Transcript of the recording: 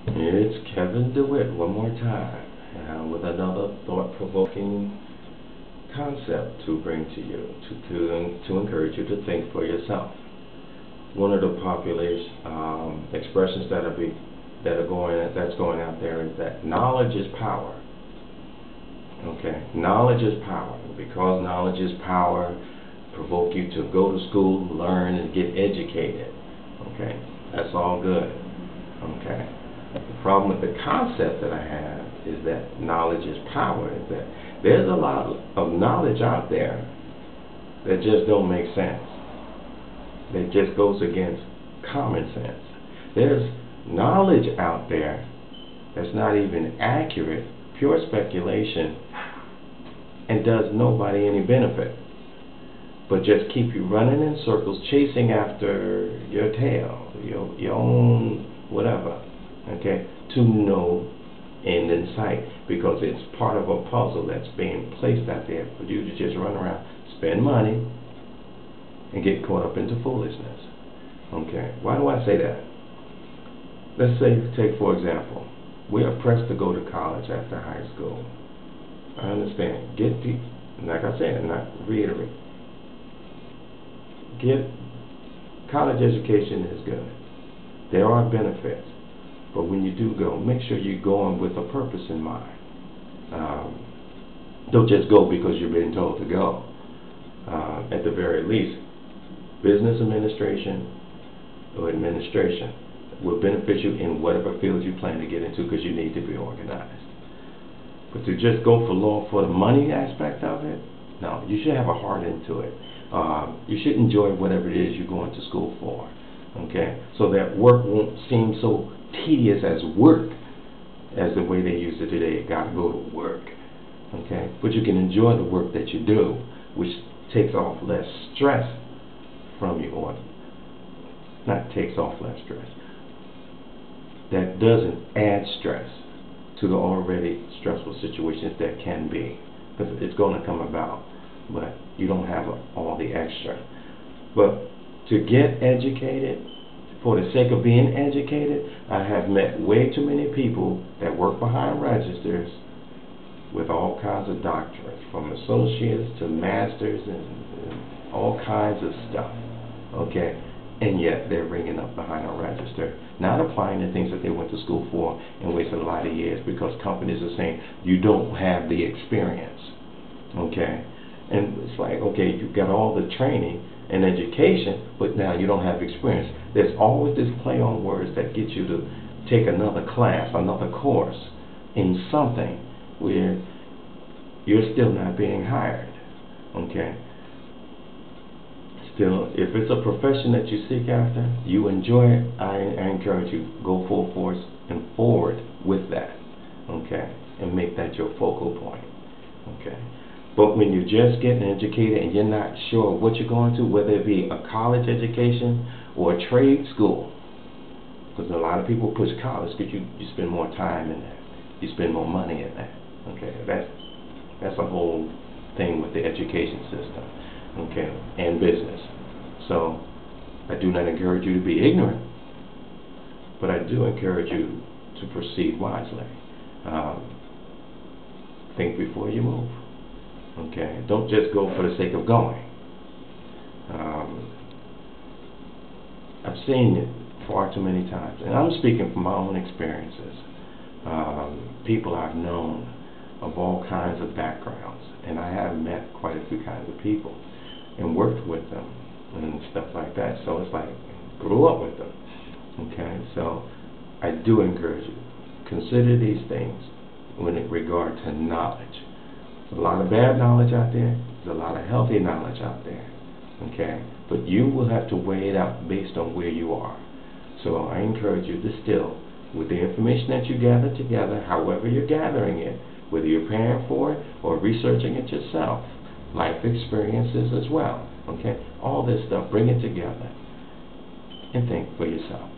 It's Kevin DeWitt one more time with another thought-provoking concept to bring to you to encourage you to think for yourself. One of the popular expressions that's going out there is that knowledge is power. Okay, knowledge is power. Because knowledge is power, provoke you to go to school, learn, and get educated. Okay, that's all good. Okay. The problem with the concept that I have is that knowledge is power. Is that there's a lot of knowledge out there that just don't make sense. That just goes against common sense. There's knowledge out there that's not even accurate, pure speculation, and does nobody any benefit, but just keep you running in circles, chasing after your tail, your own whatever. Okay, to no end in sight, because it's part of a puzzle that's being placed out there for you to just run around, spend money, and get caught up into foolishness. Okay, why do I say that? Let's say, take for example, we are pressed to go to college after high school. I understand. Like I said, not reiterate. College education is good. There are benefits. But when you do go, make sure you're going with a purpose in mind. Don't just go because you're being told to go. At the very least, business administration or administration will benefit you in whatever field you plan to get into, because you need to be organized. But to just go for the money aspect of it, no, you should have a heart into it. You should enjoy whatever it is you're going to school for. Okay, so that work won't seem so tedious as work as the way they use it today. You got to go to work. Okay, but you can enjoy the work that you do, which takes off less stress from you, or not takes off less stress. That doesn't add stress to the already stressful situations that can be, because it's going to come about, but you don't have all the extra. But to get educated, for the sake of being educated, I have met way too many people that work behind registers with all kinds of doctorates, from associates to masters and all kinds of stuff. Okay, and yet they're ringing up behind a register, not applying the things that they went to school for, and wasted a lot of years because companies are saying you don't have the experience. Okay, and it's like, okay, you've got all the training and education, but now you don't have experience. There's always this play on words that gets you to take another class, another course in something where you're still not being hired. Okay? Still, if it's a profession that you seek after, you enjoy it, I encourage you, go full force and forward with that. Okay? And make that your focal point. Okay? But when you're just getting educated and you're not sure what you're going to, whether it be a college education or a trade school, because a lot of people push college because you spend more time in that, you spend more money in that. Okay, that's a whole thing with the education system. Okay, and business. So I do not encourage you to be ignorant, but I do encourage you to proceed wisely. Think before you move. Okay, don't just go for the sake of going. I've seen it far too many times, and I'm speaking from my own experiences. People I've known of all kinds of backgrounds, and I have met quite a few kinds of people and worked with them and stuff like that. So it's like, grew up with them. Okay, so I do encourage you, consider these things when it regard to knowledge. There's a lot of bad knowledge out there. There's a lot of healthy knowledge out there. Okay? But you will have to weigh it out based on where you are. So I encourage you to still, with the information that you gather together, however you're gathering it, whether you're paying for it or researching it yourself, life experiences as well. Okay? All this stuff, bring it together and think for yourself.